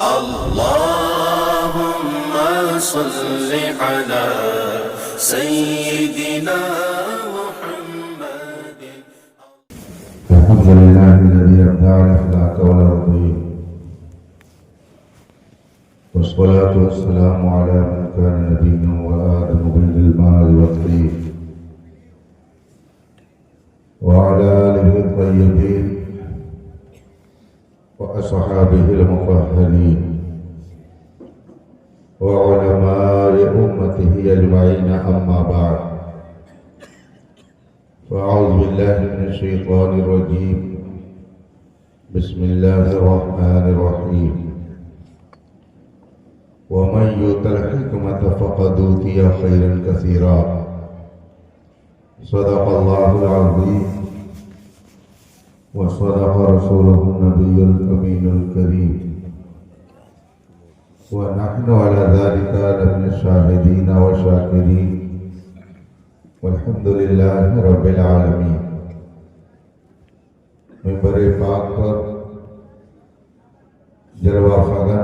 اللهم صل على سيدنا محمد. الحمد لله الذي أبدع الأخلاق والأرضين، والصلاة والسلام على من كان نبيا وآدم بين الماء والطين، وعلى آله الطيبين وأصحابه المطهرين وعلماء أمته أجمعين. أما بعد، فأعوذ بالله من الشيطان الرجيم. بسم الله الرحمن الرحيم. ومن يؤت الحكمة فقد أوتي خيرا كثيرا. صدق الله العظيم وصدق رسوله النبي الأمين الكريم، ونحن على ذلك لمن الشاهدين والشاكرين، والحمد لله رب العالمین. منبر پاک پر جلوہ فغن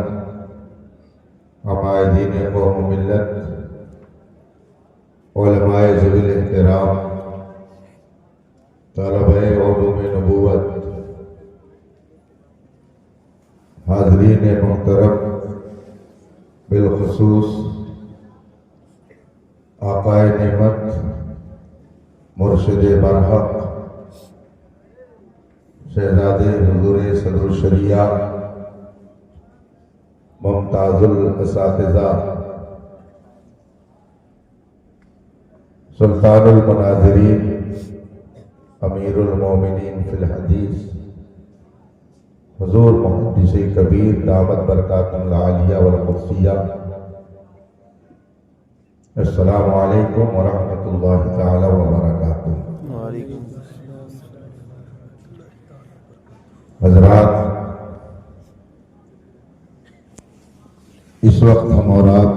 عقائدین قوم ملت، علماء ذوی الاحترام، طلبہ علوم نبوت، حاضرین محترم، بالخصوص آقا نعمت مرشد برحق شہزادے حضور صدر الشریعہ ممتاز الاساتذہ سلطان المناظرین امیر المومنین فی الحدیث حضور محدث کبیر دامت برکاتہ العالیہ والقدسیہ، السلام علیکم ورحمۃ اللہ تعالی وبرکاتہ. حضرات، اس وقت ہم اور آپ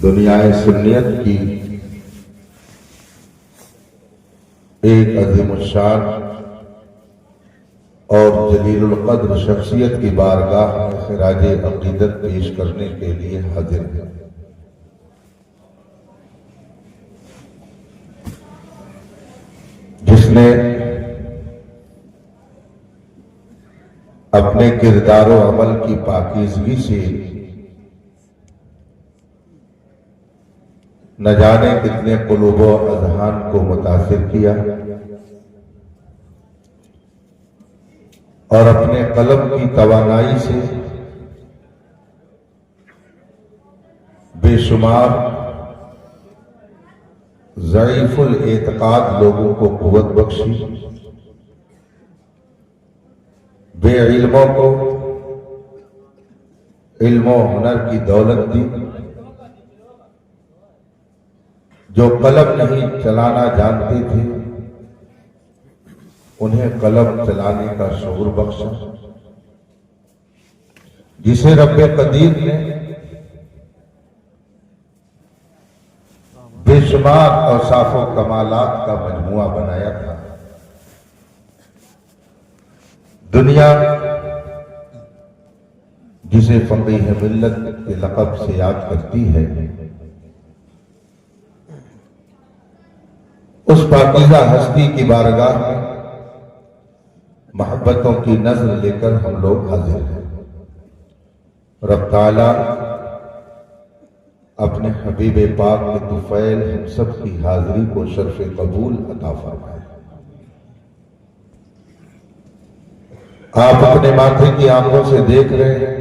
دنیا سنیت کی ایک عظیم الشان اور جلیل القدر شخصیت کی بارگاہ میں خراج عقیدت پیش کرنے کے لیے حاضر ہیں. جس نے اپنے کردار و عمل کی پاکیزگی سے نہ جانے کتنے قلوب و اذہان کو متاثر کیا، اور اپنے قلم کی توانائی سے بے شمار ضعیف الاعتقاد لوگوں کو قوت بخشی، بے علموں کو علم و ہنر کی دولت دی، جو قلم نہیں چلانا جانتے تھے انہیں قلم چلانے کا شعور بخشا، جسے رب قدیر نے بے شمار اوصاف و کمالات کا مجموعہ بنایا تھا. دنیا جسے فقیہ ملت کے لقب سے یاد کرتی ہے، اس پاکیزہ ہستی کی بارگاہ میں محبتوں کی نظر لے کر ہم لوگ حاضر ہیں. رب تعالیٰ اپنے حبیب پاک کے طفیل ہم سب کی حاضری کو شرف قبول عطا فرمائے. آپ اپنے ماتھے کی آنکھوں سے دیکھ رہے ہیں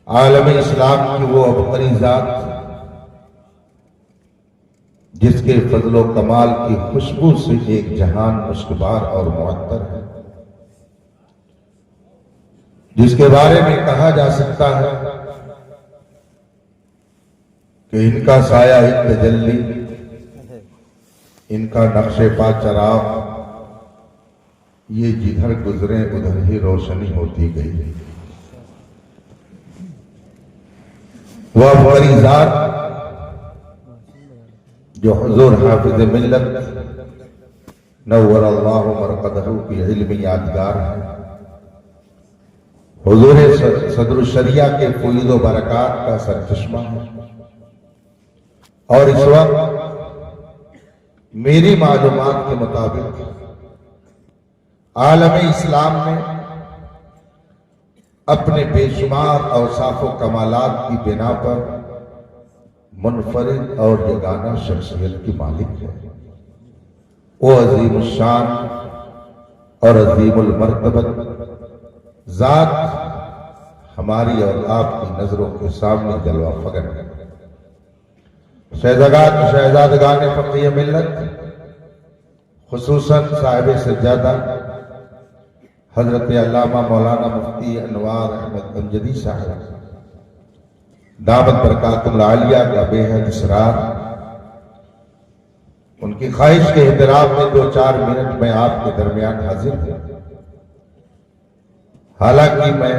عالم اسلام کی وہ عبقری ذات جس کے فضل و کمال کی خوشبو سے ایک جہان مشکبار اور معطر ہے، جس کے بارے میں کہا جا سکتا ہے کہ ان کا سایہ ایک تجلی، ان کا نقش پا چراغ، یہ جدھر گزرے ادھر ہی روشنی ہوتی گئی. وہ عبقری ذات جو حضور حافظ ملت نور اللہ مرقدہ کی علمی یادگار ہے، حضور صدر الشریعہ کے فیض و برکات کا سرچشمہ ہے، اور اس وقت میری معلومات کے مطابق عالم اسلام میں اپنے بے شمار اوصاف و کمالات کی بنا پر منفرد اور یگانہ شخصیت کی مالک ہے۔ وہ عظیم الشان اور عظیم المرتبت ذات ہماری اور آپ کی نظروں کے سامنے جلوہ فگر ہے۔ شہزادگان فقیہ ملت، خصوصاً صاحب سجادہ حضرت علامہ مولانا مفتی انوار احمد امجدی صاحب دامت برکاتہ العالیہ کا بے حد اسرار، ان کی خواہش کے احترام میں 2-4 منٹ میں آپ کے درمیان حاضر ہوں۔ حالانکہ میں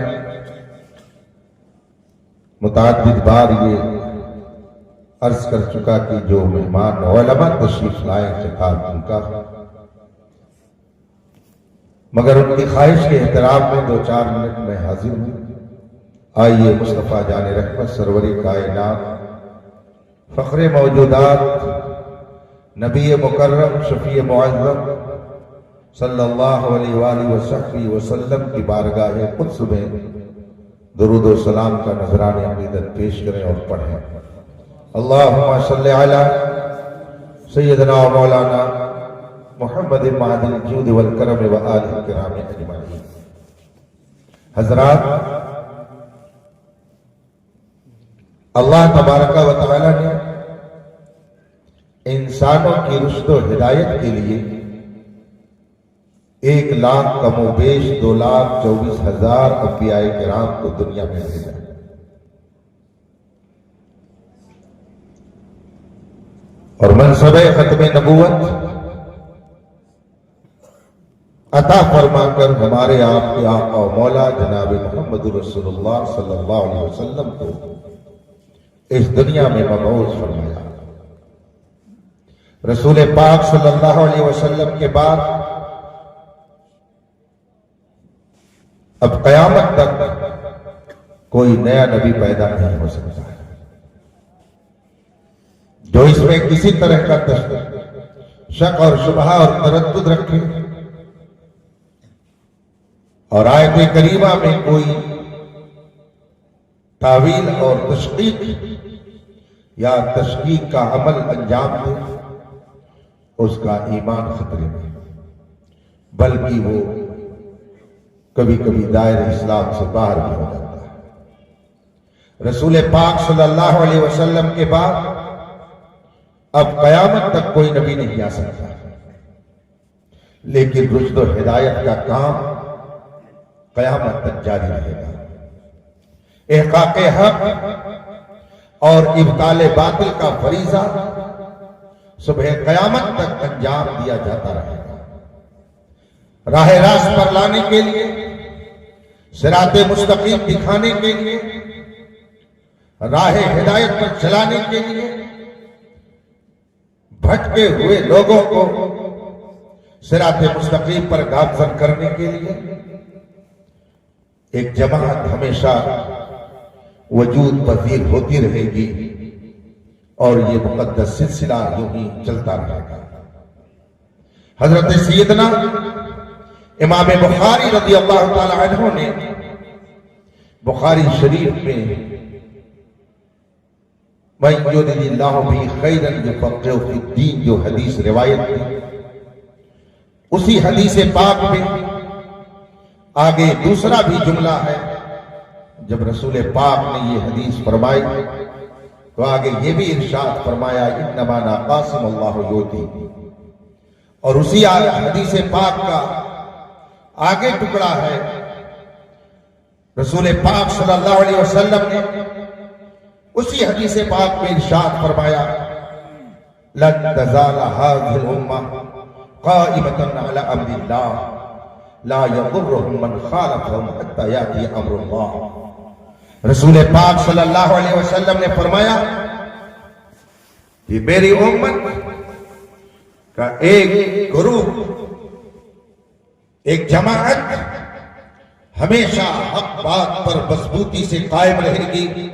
متعدد بار یہ عرض کر چکا کہ جو مہمان علماء تشریف لائے خطاب ان کا، مگر ان کی خواہش کے احترام میں 2-4 منٹ میں حاضر ہوں۔ آئیے مصطفیٰ جان رحمت سروری کائنات، فخر موجودات، نبی مکرم شفیع معظم صلی اللہ علیہ وآلہ وصحبہ وسلم کی بارگاہ قدس میں درود و سلام کا نذرانِ عقیدت پیش کریں اور پڑھیں۔ اللہم صلی علی سیدنا و مولانا محمد معدن الجود والکرم و آلہ الکرام اجمعین۔ حضرات، اللہ تبارک و تعالی نے انسانوں کی رشد و ہدایت کے لیے 1 لاکھ کم و بیش 2,24,000 انبیاء کرام کو دنیا میں بھیجا۔ اور منصب ختم نبوت عطا فرما کر ہمارے آپ کے آقا و مولا جناب محمد رسول اللہ صلی اللہ علیہ وسلم کو اس دنیا میں مبعوث فرمایا۔ رسول پاک صلی اللہ علیہ وسلم کے بعد اب قیامت تک کوئی نیا نبی پیدا نہیں ہو سکتا ہے جو اس میں کسی طرح کا شک اور شبہہ اور تردد رکھے اور آیت کریمہ میں کوئی تعویل اور تشقیق یا تشکیک کا عمل انجام دے، اس کا ایمان خطرے میں، بلکہ وہ کبھی کبھی دائرہ اسلام سے باہر بھی ہو جاتا ہے۔ رسول پاک صلی اللہ علیہ وسلم کے بعد اب قیامت تک کوئی نبی نہیں آ سکتا، لیکن رشد و ہدایت کا کام قیامت تک جاری رہے گا۔ احقاق حق اور ابطال باطل کا فریضہ صبح قیامت تک انجام دیا جاتا رہے گا۔ راہ راست پر لانے کے لیے، صراط مستقیم دکھانے کے لیے، راہ ہدایت پر چلانے کے لیے، بھٹکے ہوئے لوگوں کو صراط مستقیم پر گامزن کرنے کے لیے ایک جماعت ہمیشہ وجود پذیر ہوتی رہے گی، اور یہ مقدس سلسلہ یوں ہی چلتا رہے گا۔ حضرت سیدنا امام بخاری رضی اللہ تعالی عنہ نے بخاری شریف میں مَن یُرِدِ اللَّهُ بِهِ خَیْرًا یُفَقِّهُ فِی الدِّین جو حدیث روایت کی، اسی حدیث پاک میں آگے دوسرا بھی جملہ ہے۔ جب رسول پاک نے یہ حدیث فرمائی تو آگے یہ بھی ارشاد فرمایا انما انا قاسم اللہ یؤتی، اور اسی حدیث پاک کا آگے ٹکڑا ہے۔ رسول پاک صلی اللہ علیہ وسلم نے اسی حدیث پاک میں ارشاد فرمایا لن تزال هذه الامه قائمة على امر الله لا يضرهم من خالفهم حتى ياتي امر الله۔ رسول پاک صلی اللہ علیہ وسلم نے فرمایا کہ میری امت کا ایک گروہ ایک جماعت ہمیشہ حق بات پر مضبوطی سے قائم رہے گی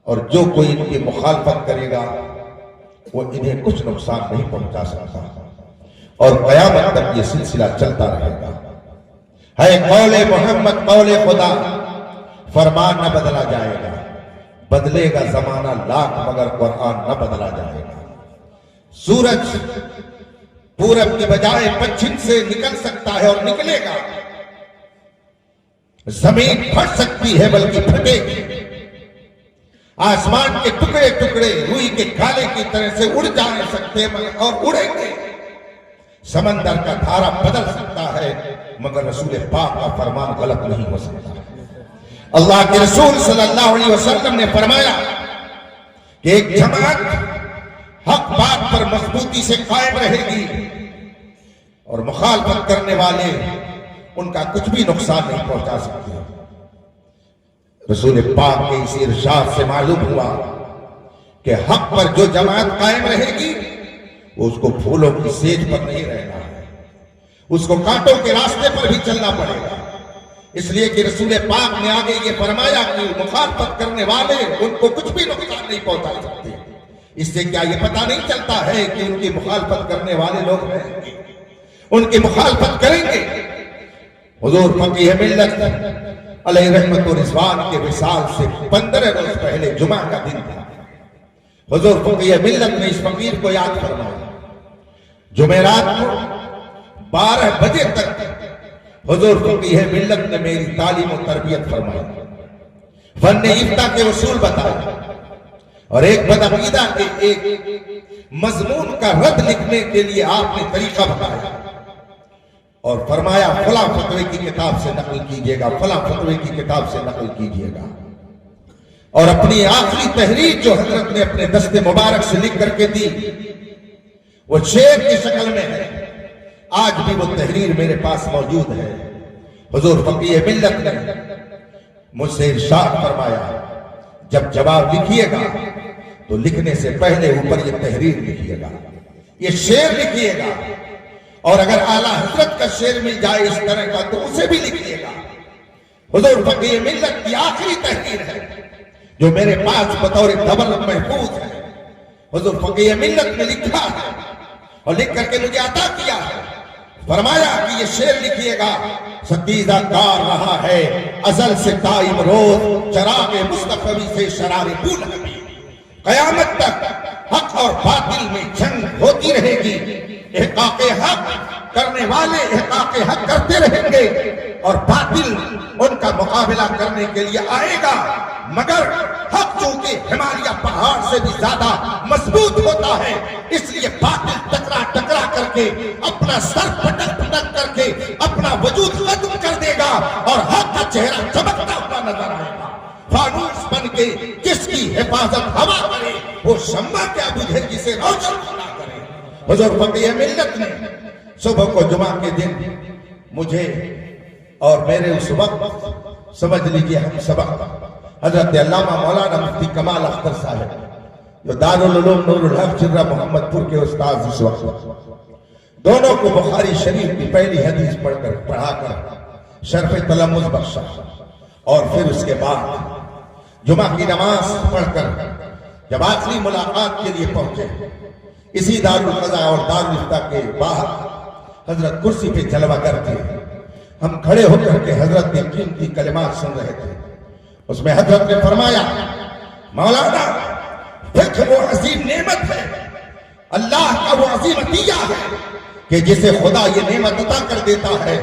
اور جو کوئی ان کی مخالفت کرے گا وہ انہیں کچھ نقصان نہیں پہنچا سکتا اور قیامت تک یہ سلسلہ چلتا رہے گا۔ ہے قول محمد قول خدا، فرمان نہ بدلا جائے گا، بدلے گا زمانہ لاکھ مگر قرآن نہ بدلا جائے گا۔ سورج پورب کی بجائے پچھم سے نکل سکتا ہے اور نکلے گا، زمین پھٹ سکتی ہے بلکہ پھٹے گی، آسمان کے ٹکڑے ٹکڑے روئی کے کالے کی طرح سے اڑ جا سکتے اور اڑیں گے، سمندر کا دھارا بدل سکتا ہے مگر رسول پاک کا فرمان غلط نہیں ہو سکتا۔ اللہ کے رسول صلی اللہ علیہ وسلم نے فرمایا کہ ایک جماعت حق بات پر مضبوطی سے قائم رہے گی اور مخالفت کرنے والے ان کا کچھ بھی نقصان نہیں پہنچا سکتے۔ رسول پاک کے اس ارشاد سے معلوم ہوا کہ حق پر جو جماعت قائم رہے گی وہ اس کو پھولوں کی سیج پر نہیں رہنا ہے، اس کو کانٹوں کے راستے پر بھی چلنا پڑے گا، اس لیے کہ رسول پاک نے آگے یہ فرمایا کہ مخالفت کرنے والے ان کو کچھ بھی نقصان نہیں پہنچا سکتے۔ اس سے کیا یہ پتہ نہیں چلتا ہے کہ ان کی مخالفت کرنے والے لوگ ہیں، ان کی مخالفت کریں گے۔ حضور فقیہ ملت علیہ رحمت و رضوان کے وصال سے 15 روز پہلے جمعہ کا دن تھا۔ حضور فقیہ ملت نے اس فقیر کو یاد فرمایا۔ جمعرات کو 12 بجے تک حضور فقیہ ملت نے میری تعلیم و تربیت فرمائی، فن افتاء کے اصول بتائے اور ایک بدعقیدہ کے ایک مضمون کا رد لکھنے کے لیے آپ نے طریقہ بتایا اور فرمایا فلاں فتوے کی کتاب سے نقل کیجئے گا، فلاں فتوے کی کتاب سے نقل کیجئے گا، اور اپنی آخری تحریر جو حضرت نے اپنے دست مبارک سے لکھ کر کے دی وہ شعر کی شکل میں ہے، آج بھی وہ تحریر میرے پاس موجود ہے۔ حضور فقیہ ملت نے مجھ سے ارشاد فرمایا جب جواب لکھیے گا تو لکھنے سے پہلے اوپر یہ تحریر لکھیے گا، یہ شعر لکھیے گا، اور اگر اعلیٰ حضرت کا شعر مل جائے اس طرح کا تو اسے بھی لکھیے گا۔ حضور فقیہ ملت کی آخری تحریر ہے جو میرے پاس بطور دبر محفوظ ہے، حضور فقیہ ملت نے لکھا ہے اور لکھ کر کے مجھے عطا کیا ہے۔ فرمایا کہ یہ شعر لکھیے گا، ستیزہ کار رہا ہے ازل سے دائم روز، چراغ مصطفی سے شرار بول نبی، قیامت تک حق اور باطل میں جنگ ہوتی رہے گی، احقاق حق کرنے والے احقاق حق کرتے رہیں گے اور باطل ان کا مقابلہ کرنے کے لیے آئے گا، مگر حق چونکہ ہمالیہ پہاڑ سے بھی زیادہ مضبوط ہوتا ہے اس لیے باطل ٹکرا ٹکرا کر کے اپنا سر پٹک پٹک کر کے اپنا وجود ختم کر دے گا اور حق کا چہرہ چمکتا ہوا نظر آئے گا۔ فانوس بن کے جس کی حفاظت ہوا کرے وہ شمع کیا بجھے جسے روشن نہ کرے۔ حضور فقیہ ملت نے صبح کو جمعہ کے دن مجھے اور میرے اس وقت سمجھ لیجئے ہم سبق حضرت علامہ مولانا مفتی کمال اختر صاحب جو دارالعلوم نور الحق چرہ محمد پور کے استاذ اس وقت، دونوں کو بخاری شریف کی پہلی حدیث پڑھا کر شرف تلمذ بخشا، اور پھر اس کے بعد جمعہ کی نماز پڑھ کر جب آخری ملاقات کے لیے پہنچے، اسی دارالقضاء اور دارالافتاء کے باہر حضرت کرسی پہ جلوہ گر تھے، ہم کھڑے ہو کر کے حضرت کے قیمتی کلمات سن رہے تھے۔ اس میں حضرت نے فرمایا مولانا فقہ وہ عظیم نعمت ہے، اللہ کا وہ عظیم عطیہ ہے کہ جسے خدا یہ نعمت عطا کر دیتا ہے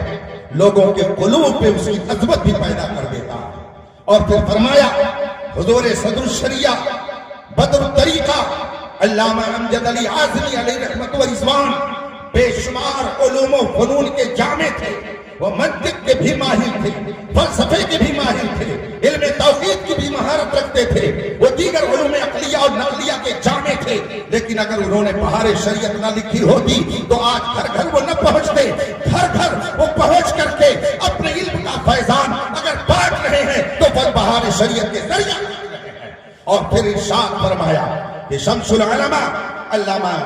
لوگوں کے قلوب پہ اس کی عظمت بھی پیدا کر دیتا ہے۔ اور پھر فرمایا حضور صدر الشریعہ بدر الطریقہ علامہ امجد علی اعظمی علیہ رحمت و رضوان بے شمار علوم و فنون کے جامع تھے، وہ منطق کے بھی ماہر تھے، فلسفے کے بھی ماہر تھے، علم توحید کی بھی مہارت رکھتے تھے، وہ دیگر علوم عقلیہ اور نقلیہ کے جامع تھے، لیکن اگر انہوں نے بہار شریعت نہ لکھی ہوتی تو آج گھر گھر وہ نہ پہنچتے، گھر گھر وہ پہنچ کر کے اپنے علم کا فیضان اگر بانٹ رہے ہیں تو وہ بہار شریعت کے ذریعہ۔ اور پھر ارشاد فرمایا کہ شمس العلماء علامہ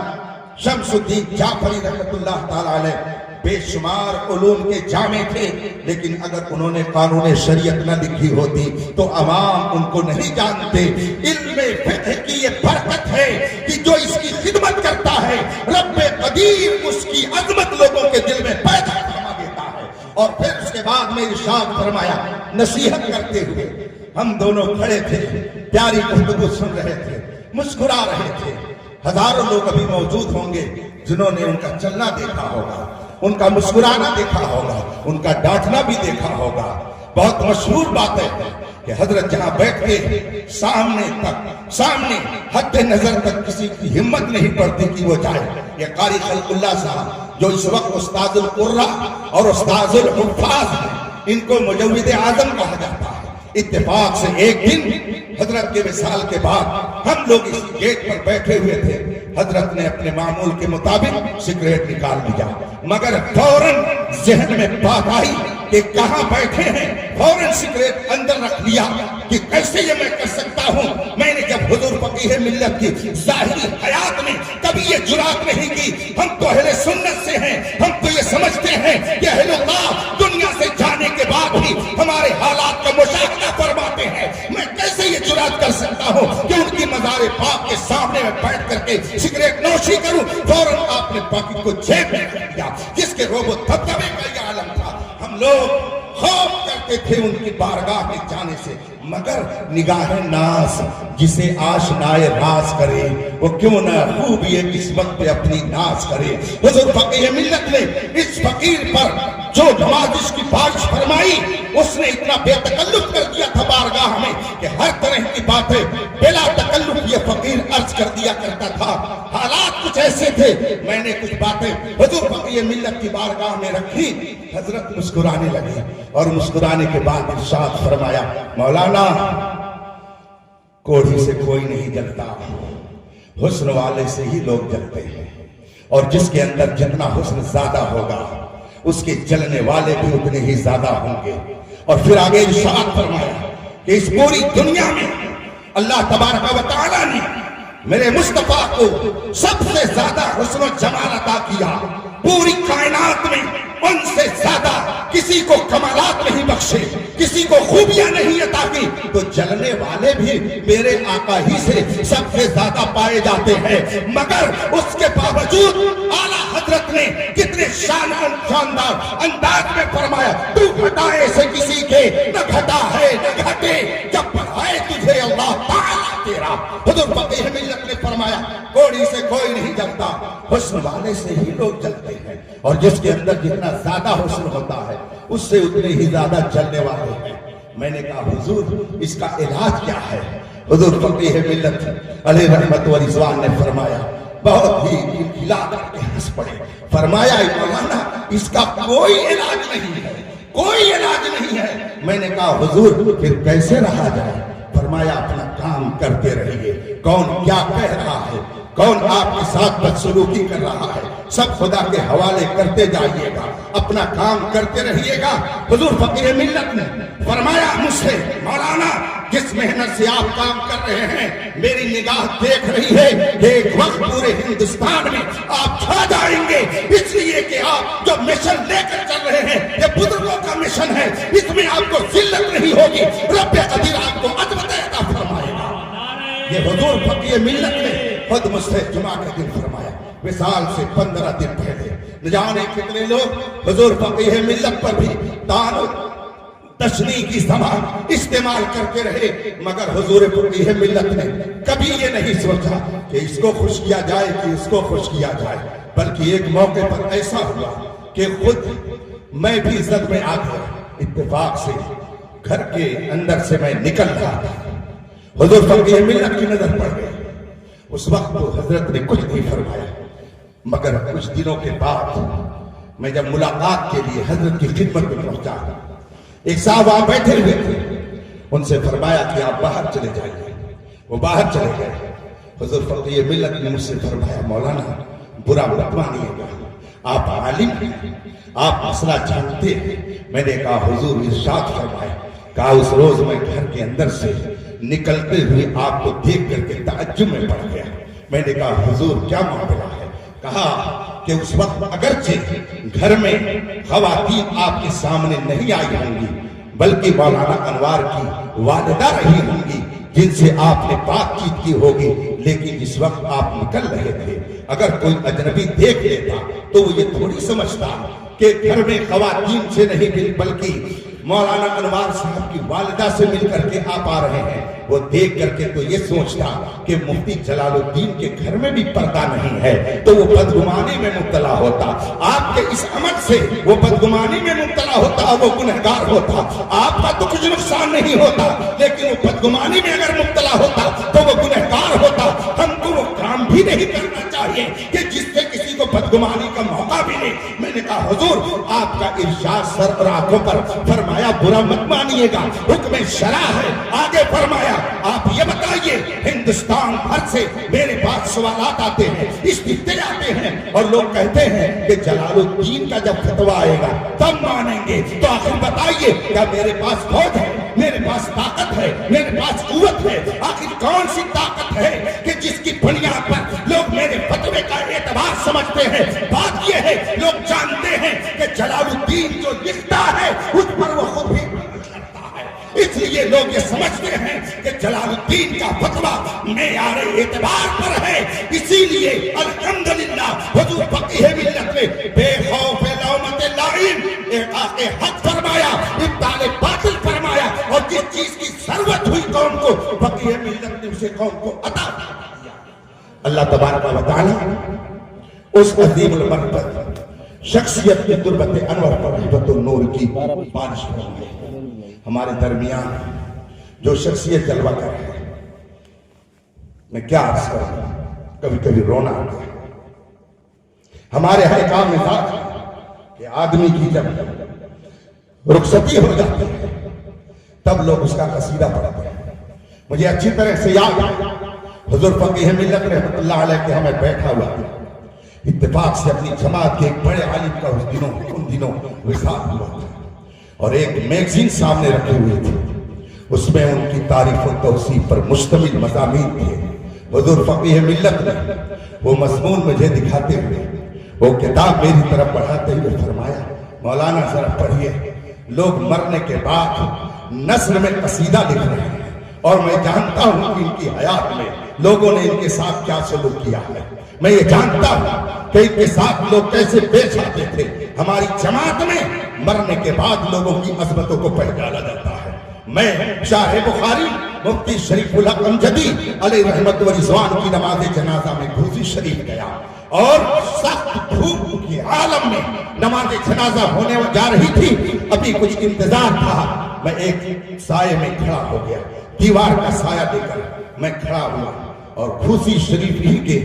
شمس الدین جعفری رحمت اللہ تعالی علیہ بے شمار علوم کے جامع تھے، لیکن اگر انہوں نے قانون شریعت نہ لکھی ہوتی تو عوام ان کو نہیں جانتے۔ علم فقہ کی یہ برکت ہے کہ جو اس کی خدمت کرتا ہے رب قدیر اس کی عظمت لوگوں کے دل میں پیدا فرما دیتا ہے۔ اور پھر اس کے بعد میں ارشاد فرمایا، نصیحت کرتے ہوئے ہم دونوں کھڑے تھے، پیاری گفتگو سن رہے تھے، مسکرا رہے تھے۔ ہزاروں لوگ ابھی موجود ہوں گے جنہوں نے ان کا چلنا دیکھا ہوگا، ان کا مسکرانا دیکھا ہوگا، ان کا ڈانٹنا بھی دیکھا ہوگا۔ بہت مشہور بات ہے کہ حضرت جہاں بیٹھتے سامنے حد نظر تک کسی کی ہمت نہیں پڑتی کہ وہ جائے۔ یہ قاری خلق اللہ صاحب جو اس وقت استاد القرہ اور استاد الحفاظ ہیں، ان کو مجود اعظم کہا جاتا ہے۔ اتفاق سے ایک دن حضرت کے وصال کے بعد ہم لوگ اس گیٹ پر بیٹھے ہوئے تھے، حضرت نے اپنے معمول کے مطابق سگریٹ نکال لیا، مگر فوراً ذہن میں بات آئی کہ کہاں بیٹھے ہیں، فوراً سگریٹ اندر رکھ لیا کہ کیسے یہ میں کر سکتا ہوں۔ میں نے جب حضور فقیہ ملت کی ظاہری حیات میں کبھی یہ جرات نہیں کی۔ ہم تو اہل سنت سے ہیں، ہم تو یہ سمجھتے ہیں کہ اہل اللہ دنیا سے جانے کے بعد بھی ہمارے حالات کا مشاہدہ فرماتے ہیں۔ میں کیسے یہ جرات کر سکتا ہوں کہ ان کی مزار پاک کے سامنے میں بیٹھ کر کے سگریٹ نوشی کروں۔ فوراً آپ نے پاکٹ کو جیب میں رکھ دیا، جس کے روب و دھبدبے کا یہ عالم تھا۔ ہم لوگ خوف کرتے تھے ان کی بارگاہ میں جانے سے، مگر نگاہ ناز جسے آشنائے راز کرے وہ کیوں نہ خوبی قسمت پہ اپنی ناز کرے۔ حضور فقیہ ملت نے اس فقیر پر جو نوازش کی بارش فرمائی، اس نے اتنا بے تکلف کر دیا تھا بارگاہ میں کہ ہر طرح کی باتیں بلا تکلف یہ فقیر عرض کر دیا کرتا تھا۔ حالات کچھ ایسے تھے، میں نے کچھ باتیں حضور فقیہ ملت کی بارگاہ میں رکھی، حضرت مسکرانے لگے اور مسکرانے کے بعد ارشاد فرمایا، مولانا کوڑھی سے کوئی نہیں جلتا، حسن والے سے ہی لوگ جلتے ہیں، اور جس کے اندر جتنا حسن زیادہ ہوگا اس کے جلنے والے بھی اتنے ہی زیادہ ہوں گے۔ اور پھر آگے ارشاد فرمایا کہ اس پوری دنیا میں اللہ تبارک و تعالیٰ نے میرے مصطفیٰ کو سب سے زیادہ حسن و جمال عطا کیا، پوری کائنات میں ان سے زیادہ کسی کو کمالات نہیں بخشے، کسی کو خوبیاں نہیں عطا کی، تو جلنے والے بھی میرے آقا ہی سے سب سے زیادہ پائے جاتے ہیں۔ مگر اس کے باوجود اعلیٰ حضرت نے کتنے شاندار انداز میں فرمایا، تو گھٹائے سے کسی کے نہ گھٹا ہے نہ گھٹے، جب بڑھائے تجھے اللہ تعالیٰ تیرا۔ حضور فقیہ ملت نے فرمایا، کوڑی سے کوئی نہیں جلتا، حسن والے سے ہی لوگ جلتے ہیں، اور جس کے اندر جتنا زیادہ حسن ہوتا ہے اس سے اتنے ہی زیادہ جلنے والے ہیں۔ میں نے کہا حضور اس کا علاج کیا ہے؟ حضور فقیہ ملت علیہ رحمت و رضوان نے فرمایا، بہت ہی کھلا کر کے ہنس پڑے، فرمایا مولانا اس کا کوئی علاج نہیں ہے، کوئی علاج نہیں ہے۔ میں نے کہا حضور پھر کیسے رہا جائے؟ فرمایا اپنا کام کرتے رہیے، کون کیا کہہ رہا ہے، کون آپ کے ساتھ بدسلوکی کر رہا ہے، سب خدا کے حوالے کرتے جائیے گا، اپنا کام کرتے رہیے گا۔ حضور فقیہ ملت نے فرمایا مجھ سے، مولانا جس محنت سے آپ کام کر رہے ہیں میری نگاہ دیکھ رہی ہے کہ ایک وقت پورے ہندوستان میں آپ چھا جائیں گے، اس لیے کہ آپ جو مشن لے کر چل رہے ہیں یہ بزرگوں کا مشن ہے، اس میں آپ کو ذلت نہیں ہوگی، رب قدیر آپ کو عظمت عطا فرمائے گا۔ یہ حضور فقیہ ملت نے خود مجھ سے جمعہ کا دن فرمایا، وصال سے 15 دن پہلے۔ نہ جانے کتنے لوگ حضور فقیہ ملت پر بھی دان و تشریح کی زبان استعمال کرتے رہے، مگر حضور فقیہ ملت نے کبھی یہ نہیں سوچا کہ اس کو خوش کیا جائے کہ اس کو خوش کیا جائے، بلکہ ایک موقع پر ایسا ہوا کہ خود میں بھی زد میں آ گیا۔ اتفاق سے گھر کے اندر سے میں نکل رہا تھا، حضور فقیہ ملت کی نظر پڑ گئی۔ اس وقت تو حضرت نے کچھ نہیں فرمایا، مگر کچھ دنوں کے بعد میں جب ملاقات کے لیے حضرت کی خدمت میں پہنچا، ایک صاحب وہاں بیٹھے ہوئے تھے، ان سے فرمایا کہ آپ باہر چلے جائیے۔ وہ باہر چلے گئے۔ حضور فقیہ ملت نے مجھ سے فرمایا، مولانا برا مت مانیے گا، آپ عالم ہیں، آپ مسئلہ جانتے ہیں۔ میں نے کہا حضور ارشاد فرمائے۔ کہا اس روز میں گھر کے اندر سے نکلتے ہوئے آپ کو دیکھ کر کے تعجب میں پڑ گیا۔ میں نے کہا حضور کیا معاملہ ہے؟ کہا کہ اس وقت اگرچہ گھر میں خواتین آپ کے سامنے نہیں آئی ہوں گی بلکہ مولانا انوار کی والدہ رہی ہوں گی جن سے آپ نے بات چیت کی ہوگی، لیکن جس وقت آپ نکل رہے تھے اگر کوئی اجنبی دیکھ لیتا تو وہ یہ تھوڑی سمجھتا کہ گھر میں خواتین سے نہیں بلکہ مولانا انوار صاحب کی والدہ سے مل کر کے آپ آ رہے ہیں۔ وہ دیکھ کر کے تو یہ سوچتا کہ مفتی جلال الدین کے گھر میں بھی پردہ نہیں ہے، تو وہ بدگمانی میں مبتلا ہوتا۔ آپ کے اس عمل سے وہ بدگمانی میں مبتلا ہوتا، وہ گنہگار ہوتا۔ آپ کا تو کچھ نقصان نہیں ہوتا، لیکن وہ بدگمانی میں اگر مبتلا ہوتا تو وہ گنہگار ہوتا۔ ہم کو وہ کام بھی نہیں کرنا چاہیے کہ جس سے کسی کو بدگمانی کا موقع ملے۔ میں نے کہا حضور آپ کا ارشاد سر اور آنکھوں پر، فرمایا برا مت مانیے گا، حکم شرع ہے۔ آگے فرمایا آپ یہ بتائیے ہندوستان بھر سے میرے پاس سوالات آتے ہیں، استفتاء آتے ہیں، اور لوگ کہتے ہیں کہ جلال الدین کا جب فتویٰ آئے گا تب مانیں گے، تو آخر بتائیے کیا میرے پاس فوج ہے، میرے پاس طاقت ہے، میرے پاس قوت ہے؟ آخر کون سی طاقت ہے کہ جس کی بنیاد پر لوگ میرے فتوے کا اعتبار سمجھتے ہیں؟ بات یہ ہے لوگ جانتے ہیں کہ جلال الدین جو لکھتا ہے اس پر وہ خود بھی کرتا ہے، اس لیے لوگ یہ سمجھتے ہیں کہ جلال الدین کا فتویٰ معیار اعتبار پر ہے۔ اسی لیے الحمدللہ حضور فقیہ ملت نے بے خوف لومت لائم احقاق حق فرمایا، ابطال باطل فرمایا، اور جس چیز کی ضرورت ہوئی قوم کو فقیہ ملت نے اسے قوم کو عطا کیا۔ اللہ تبارک و تعالی اس عظیم المرتبہ شخصیت کی تربت انور پر رحمت النور کی بارش فرمائے۔ ہمارے درمیان جو شخصیت جلوہ کر ہے، میں کیا عرض کروں، کبھی کبھی رونا آتا ہے۔ ہمارے ہر کام میں ذات ہے کہ آدمی کی جب رخصتی ہو جاتی ہے تب لوگ اس کا قصیدہ پڑھتے ہیں۔ مجھے اچھی طرح سے یاد ہے حضور فقیہ ملت رحمت اللہ علیہ کے ہمیں بیٹھا ہوا اتفاق سے اپنی جماعت کے ایک بڑے عالم کا ان دنوں وصال ہوا تھا، اور ایک میگزین سامنے رکھے ہوئے تھے، اس میں ان کی تعریف و توصیف پر مشتمل مضامین تھے۔ حضور فقیہ ملت نے وہ مضمون مجھے دکھاتے ہوئے وہ کتاب میری طرف بڑھاتے ہوئے فرمایا مولانا ذرا پڑھیے، لوگ مرنے کے بعد نثر میں قصیدہ لکھ رہے ہیں، اور میں جانتا ہوں کہ ان کی حیات میں لوگوں نے ان کے ساتھ کیا سلوک کیا ہے، میں یہ جانتا ہوں کہ ان کے ساتھ لوگ کیسے پیش آتے تھے۔ ہماری جماعت میں مرنے کے بعد لوگوں کی عظمتوں کو پہچانا جاتا ہے۔ میں شاہ بخاری مفتی شریف الحق امجدی علیہ رحمت و رضوان کی نماز جنازہ میں گھوسی شریف گیا، اور سخت دھوپ کے عالم میں نماز جنازہ ہونے جا رہی تھی، ابھی کچھ انتظار تھا، میں ایک سائے میں کھڑا ہو گیا، دیوار کا سایہ دے کر میں کھڑا ہوا، اور گھوسی شریف ہی کے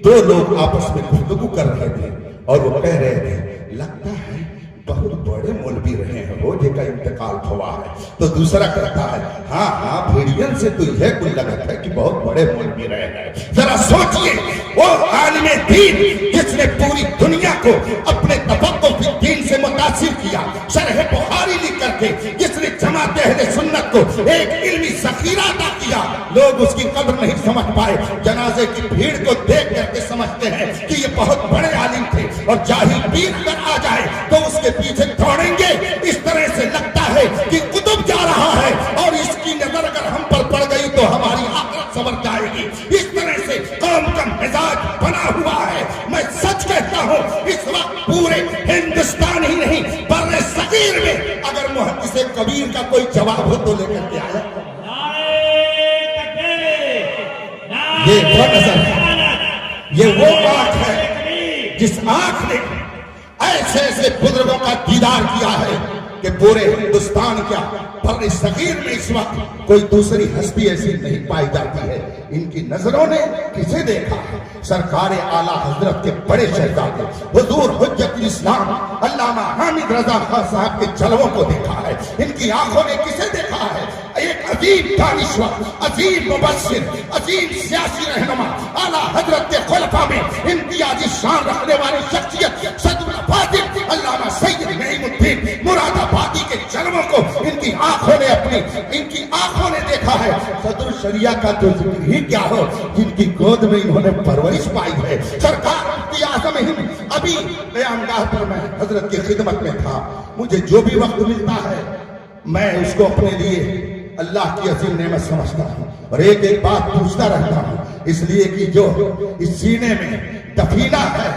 دو لوگ آپس میں گفتگو کر رہے تھے، اور وہ کہہ رہے تھے لگتا ہے بہت بڑے مولوی رہے ہیں، روزے کا انتقال ہوا ہے۔ تو دوسرا کہتا ہے ہاں بھیڑین سے تو یہ کوئی لگتا ہے کہ بہت بڑے مولوی رہے ہیں۔ ذرا سوچئے وہ عالم دین جس نے پوری دنیا کو اپنے تفقہ فی الدین سے متاثر کیا، شرح بخاری لکھ کر کے جس نے جماعت اہل سنت کو ایک علمی ذخیرہ عطا کیا، لوگ اس کی قدر نہیں سمجھ پائے۔ جنازے کی بھیڑ کو دیکھ کر کے سمجھتے ہیں کہ یہ بہت بڑے عالم تھے، اور جاہل پیر اگر آ جائے تو اس کے پیچھے دوڑیں گے۔ اس طرح سے لگتا ہے کہ قطب جا رہا ہے، اور اس کی نظر اگر ہم پر پڑ گئی تو ہماری آخرت سنور جائے گی۔ اس طرح سے قوم کا مزاج بنا ہوا ہے۔ میں سچ کہتا ہوں اس وقت پورے ہندوستان ہی نہیں بر صغیر میں اگر محدث کبیر کا کوئی جواب ہو تو لے کر کے آیا۔ یہ وہ نظر ہے، یہ وہ آنکھ ہے جس آنکھ نے ایسے ایسے بزرگوں کا دیدار کیا ہے کہ پورے ہندوستان کیا بر صغیر میں اس وقت کوئی دوسری ہستی ایسی نہیں پائی جاتی ہے۔ ان کی نظروں نے کسے دیکھا ہے؟ سرکار اعلیٰ حضرت کے بڑے شہزادے حضور حجت الاسلام علامہ حامد رضا خان صاحب کے جلووں کو دیکھا ہے۔ ان کی آنکھوں نے کسے دیکھا ہے؟ ایک عظیم دانشور، عظیم مبشر، عظیم سیاسی رہنما، اعلیٰ حضرت کے خلفاء میں امتیازی شان رکھنے والی شخصیت صدر الفاضل علامہ سید نعیم الدین مراد آبادی کے جلووں کو ان کی آنکھوں نے دیکھا ہے۔ صدر الشریعہ کا تو ذکر ہی کیا ہو، جن کی گود میں انہوں نے پرورش پائی ہے۔ سرکار مفتی اعظم ہند ابھی قیامگاہ پر میں حضرت کی خدمت میں تھا. مجھے جو بھی وقت ملتا ہے میں اس کو اپنے لیے اللہ کی عظیم نعمت سمجھتا ہوں اور ایک ایک بات پوچھتا رہتا ہوں, اس لیے کہ جو اس سینے میں دفینہ ہے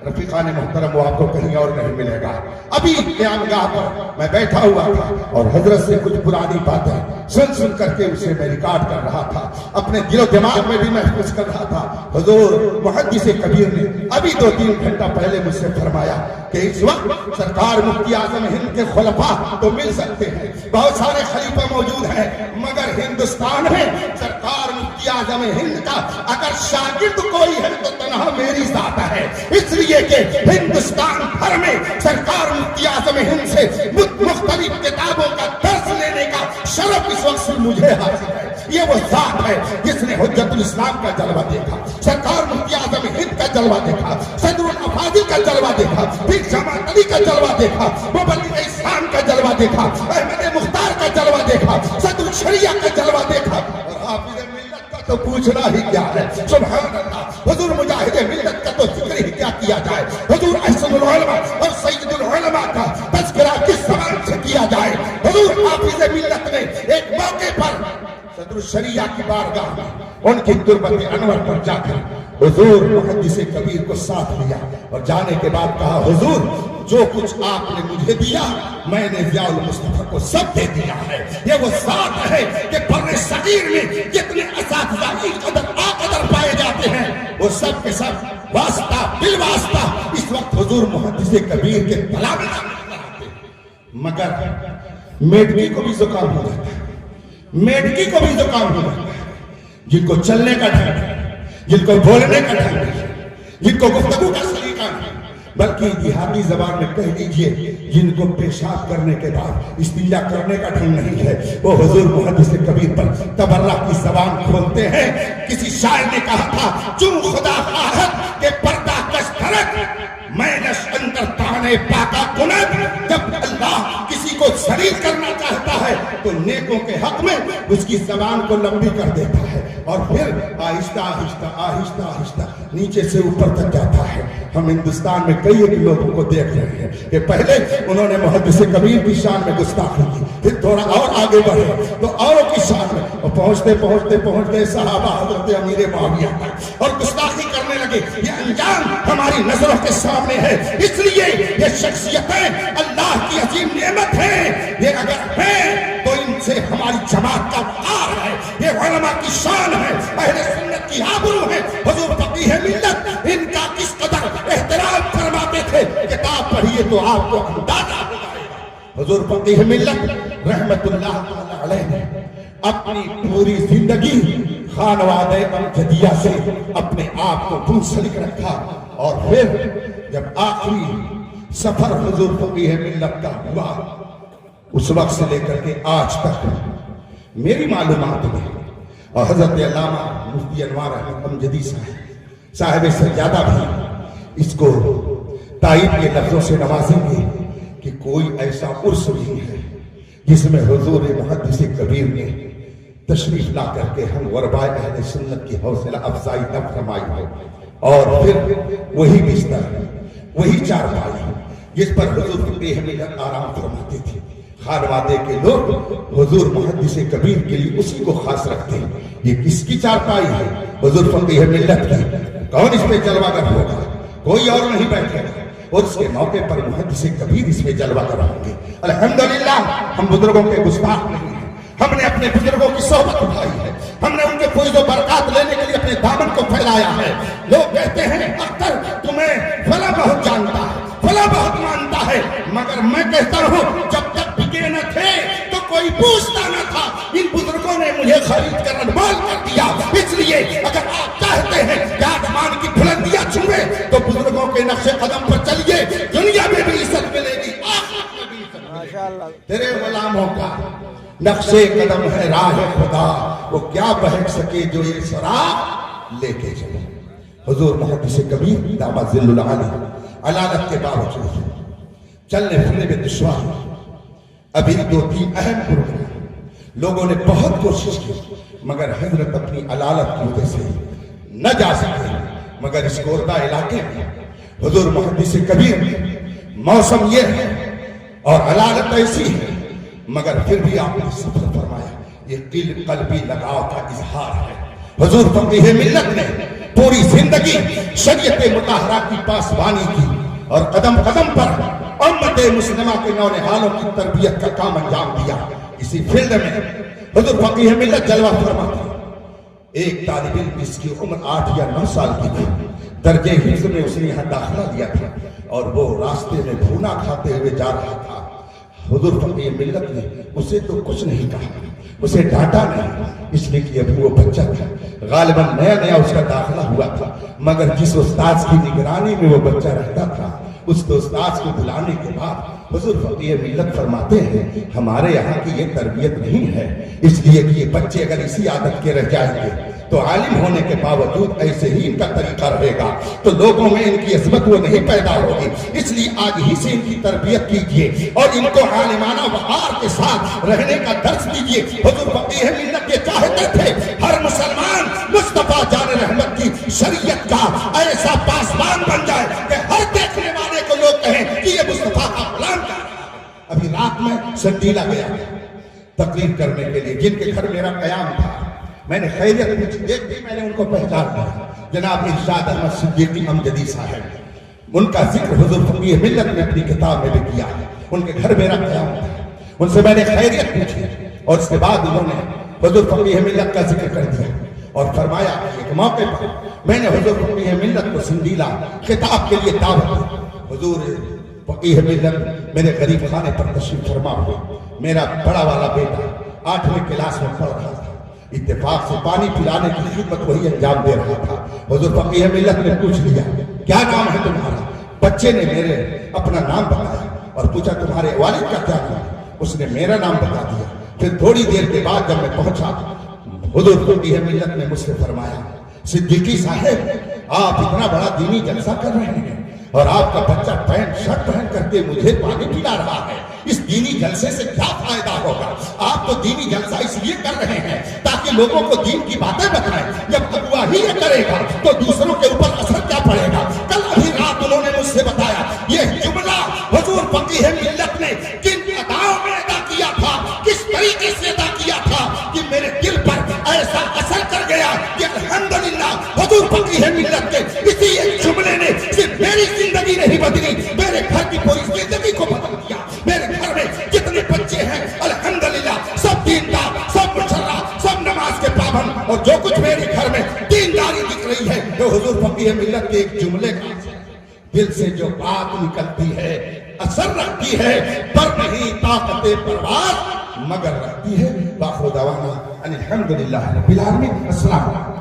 رفیقان محترم وہ آپ کو کہیں اور نہیں ملے گا. ابھی قیامگاہ پر میں بیٹھا ہوا تھا اور حضرت سے کچھ پرانی باتیں سن کر کے اسے میں ریکارڈ کر رہا تھا, اپنے دل و دماغ میں بھی محفوظ کر رہا تھا. حضور محدث کبیر نے ابھی 2-3 گھنٹہ پہلے مجھ سے فرمایا کہ اس وقت سرکار مفتی اعظم ہند کے خلفاء تو مل سکتے ہیں, بہت سارے خلیفہ موجود ہیں, مگر ہندوستان میں سرکار مفتی اعظم ہند کا اگر شاگرد کوئی ہے تو تنہا میری ذات ہے. اس لیے کہ ہندوستان بھر میں سرکار مفتی اعظم ہند سے مختلف کتابوں کا درس لینے کا شرف اس وقت مجھے حاصل ہے. یہ وہ ذات ہے جس نے حجت الاسلام کا جلوہ دیکھا, سرکار مفتی اعظم ہند کا جلوہ دیکھا, صدر الافاضل کا جلوہ دیکھا, پھر جماعت علی کا جلوہ دیکھا, مبلغ اسلام کا جلوہ دیکھا, احمد مختار کا جلوہ دیکھا, صدر الشریعہ کا جلوہ دیکھا, اور حافظ ملت کا تو پوچھنا ہی کیا ہے. سبحان اللہ. حضور مجاہد ملت کا تو ذکر ہی کیا جائے. حضور احسن العلماء اور سید العلماء کا تذکرہ کس زبان سے کیا جائے. حضور حافظ ملت نے ایک موقع پر صدر الشریعہ کی بارگاہ میں ان کی تربت انور پر جا کر حضور محدث کبیر کو ساتھ لیا اور جانے کے بعد کہا, حضور جو کچھ آپ نے مجھے دیا میں نے ضیاء المصطفیٰ کو سب دے دیا ہے. یہ وہ ذات ہے کہ بر صغیر میں جتنے اساتذہ قدر پائے جاتے ہیں وہ سب کے سب واسطہ بالواسطہ اس وقت حضور محدث کبیر کے تلامذہ آتے ہیں. مگر میڈکی کو بھی زکام ہو جاتا ہے, میڈکی کو بھی زکام ہو جاتا ہے. جن کو چلنے کا ڈھنگ ہے, جن کو بولنے کا ڈھنگ ہے, جن کو گفتگو کا سلیقہ ہے, بلکہ دیہاتی زبان میں کہہ دیجئے جن کو پیشاب کرنے کے بعد استنجا کرنے کا ڈھنگ نہیں ہے, وہ حضور محدث کبیر پر تبرہ کی زبان کھولتے ہیں. کسی شاعر نے کہا تھا, چون خدا خواہد کہ پردہ کش دھرک میں نش اندر تانے پاکا کند. جب اللہ کسی کو ذلیل کرنا چاہتا ہے تو نیکوں کے حق میں اس کی زبان کو لمبی کر دیتا ہے اور پھر آہستہ آہستہ آہستہ آہستہ نیچے سے اوپر تک جاتا ہے. ہم ہندوستان میں کئی ایک لوگوں کو دیکھ رہے ہیں کہ پہلے انہوں نے محدث کبیر کی شان میں گستاخی کی, پھر تھوڑا اور آگے بڑھے تو اوروں کی شان میں, اور پہنچتے صحابہ حضرت امیر معاویہ تک اور گستاخی کرنے لگے. یہ انجام ہماری نظروں کے سامنے ہے. اس لیے یہ شخصیتیں اللہ کی عظیم نعمت ہیں. یہ اگر ہیں تو ان سے ہماری جماعت کا وقار ہے, یہ علماء کی شان ہے, اہل سنت کی آبرو ہے. حضور فقیہ ملت ان کا کس قدر احترام فرماتے تھے, کتاب پڑھیے تو آپ کو اندازہ ہو جائے گا. حضور فقیہ ملت رحمت اللہ علیہ نے اپنی پوری زندگی خانوادہ امجدیہ سے اپنے آپ کو منسلک رکھا, اور پھر جب آخری سفر حضور فقیہ ملت کا ہوا اس وقت سے لے کر کے آج تک میری معلومات میں, اور حضرت علامہ مفتی انوار احمد امجدی صاحب سجادہ بھی اس کو تائید کے لفظوں سے نوازیں گے کہ کوئی ایسا عرس نہیں ہے جس میں حضور محدث کبیر نے تشریف لا کر کے ہم غربائے اہل سنت کی حوصلہ افزائی نہ فرمائی ہو. اور پھر وہی بستر, وہی چارپائی جس پر حضور فقیہ ملت آرام فرماتے تھے. خانوادے کے لوگ حضور محدث کبیر کے لیے اسی کو خاص رکھتے ہیں. یہ کس کی چارپائی ہے؟ حضور فقیہ ملت کی. کون اس پہ جلوہ گر ہوگا؟ کوئی اور نہیں بیٹھے گا, اور اس کے موقع پر محدث کبیر اس پہ جلوہ گر ہوں گے. الحمدللہ ہم بزرگوں کے گستاخ نہیں ہیں, ہم نے اپنے بزرگوں کی صحبت اٹھائی ہے, ہم نے ان کے فیض و برکات لینے کے لیے اپنے دامن کو پھیلایا ہے. لوگ کہتے ہیں اختر تمہیں فلاں بہت جانتا ہے, فلاں بہت مانتا ہے, مگر میں کہتا ہوں جب تک بکے نہ تھے تو کوئی پوچھتا نہ تھا. ان بزرگوں نے مجھے خرید کر انمول کر دیا. اس لیے اگر آپ چاہتے ہیں کہ آسمان کی بلندیاں چھوئے تو بزرگوں کے نقش قدم پر چلیے, دنیا میں بھی عزت ملے گی, آخرت میں بھی عزت ملے گی. تیرے غلاموں کا نقش قدم ہے راہ خدا, وہ کیا بہک سکے جو یہ سراغ لے کے چلے. حضور محدث کبیر دامت ذل العالی علالت کے باوجود چلنے پھرنے میں دشوار, ابھی 2-3 اہم پروگرام لوگوں نے بہت کوشش کی مگر حضرت اپنی علالت کی وجہ سے نہ جا سکے. مگر اس گوردہ علاقے میں حضور محدث کبیر موسم یہ ہے اور علالت ایسی ہے، مگر پھر بھی آپ نے صبر فرمایا، یہ قلبی لگاؤ کا اظہار ہے۔ حضور فقیہ ملت نے پوری زندگی شریعت مطہرہ کی پاسبانی کی اور قدم قدم پر امت مسلمہ کے نونہالوں کی تربیت کا کام انجام دیا۔ اسی فیلڈ میں حضور فقیہ ملت جلوہ فرماتے ہیں۔ ایک طالب علم جس کی عمر 8 یا 9 سال کی تھی، درجہ حفظ میں اس نے یہاں داخلہ لیا تھا اور وہ راستے میں بھونا کھاتے ہوئے جا رہا تھا۔ حضور فقیہ ملت نے اسے تو کچھ نہیں کہا، اسے ڈانٹا نہیں، اس لیے کہ ابھی وہ بچہ تھا، غالباً نیا نیا اس کا داخلہ ہوا تھا، مگر جس استاذ کی نگرانی میں وہ بچہ رہتا تھا، اس استاذ کو بلانے کے بعد حضور فقیہ ملت فرماتے ہیں ہمارے یہاں کی یہ تربیت نہیں ہے، اس لیے کہ یہ بچے اگر اسی عادت کے رہ جائیں گے تو عالم ہونے کے باوجود ایسے ہی ان کا طریقہ رہے گا تو لوگوں میں ان کی عظمت وہ نہیں پیدا ہوگی، اس لیے آج ہی سے ان کی تربیت کیجیے اور ان کو عالمانہ وقار کے ساتھ رہنے کا درس دیجیے۔ حضور فقیہ ملت یہ چاہتے تھے ہر مسلمان مصطفیٰ جان رحمت کی شریعت کا ایسا پاسبان بن جائے کہ ہر دیکھنے والے کو لوگ کہیں کہ یہ مصطفیٰ کا غلام ہے۔ ابھی رات میں سنڈیلا گیا تقریر کرنے کے لیے، جن کے گھر میرا قیام تھا، میں نے خیریت پوچھی، دیکھتی میں نے ان کو پہچان لیا، جناب ارشاد احمد صدیقی امجدی صاحب، ان کا ذکر حضور فقیہ ملت نے اپنی کتاب میں بھی کیا ہے، ان کے گھر میرا قیام تھا، ان سے میں نے خیریت پوچھی اور اس کے بعد انہوں نے حضور فقیہ ملت کا ذکر کر دیا اور فرمایا کہ ایک موقع پر میں نے حضور فقیہ ملت کو سنڈیلا خطاب کے لیے دعوت دی۔ حضور فقیہ ملت میرے غریب خانے پر تشریف فرما ہوئے، میرا بڑا والا بیٹا 8ویں کلاس میں پڑھ رہا تھا، اتفاق سے پانی پلانے کی خدمت وہی انجام دے رہا تھا۔ حضور فقیہ ملت نے پوچھ لیا کیا نام ہے تمہارا؟ بچے نے میرے اپنا نام بتایا اور پوچھا تمہارے والد کا کیا نام ہے؟ اس نے میرا نام بتا دیا۔ پھر تھوڑی دیر کے بعد جب میں پہنچا حضور فقیہ ملت نے مجھ سے فرمایا صدیقی صاحب آپ اتنا بڑا دینی جلسہ کر رہے ہیں اور آپ کا بچہ پینٹ شرٹ پہن کر کے مجھے پانی پلا رہا ہے، اس دینی جلسے سے کیا فائدہ ہوگا؟ آپ تو دینی جلسہ اس لیے کر رہے ہیں تاکہ لوگوں کو دین کی باتیں بتائیں، جب اگوا ہی یہ کرے گا تو دوسروں کے اوپر اثر کیا پڑے گا؟ کل ابھی رات انہوں نے مجھ سے بتایا یہ جملہ حضور فقیہ ملت نے کن اداؤں میں ادا کیا تھا، کس طریقے سے ادا کیا تھا کہ میرے دل پر ایسا اثر کر گیا کہ الحمدللہ حضور فقیہ ملت کے اسی ایک جملے نے صرف میری زندگی نہیں بدلی، میرے گھر کی پوری زندگی کو بدل دیا۔ میرے گھر میں جتنے بچے ہیں الحمدللہ سب دیندار، سب مشرع، سب نماز کے پابند، اور جو کچھ میرے گھر میں دینداری دکھ رہی ہے وہ حضور فقیہ ملت کے ایک جملے کا دل سے جو بات نکلتی ہے اثر رکھتی ہے، پر نہیں طاقت پرواز مگر رکھتی ہے۔ باخر دعوانا الحمدللہ رب العالمین۔ السلام علیکم۔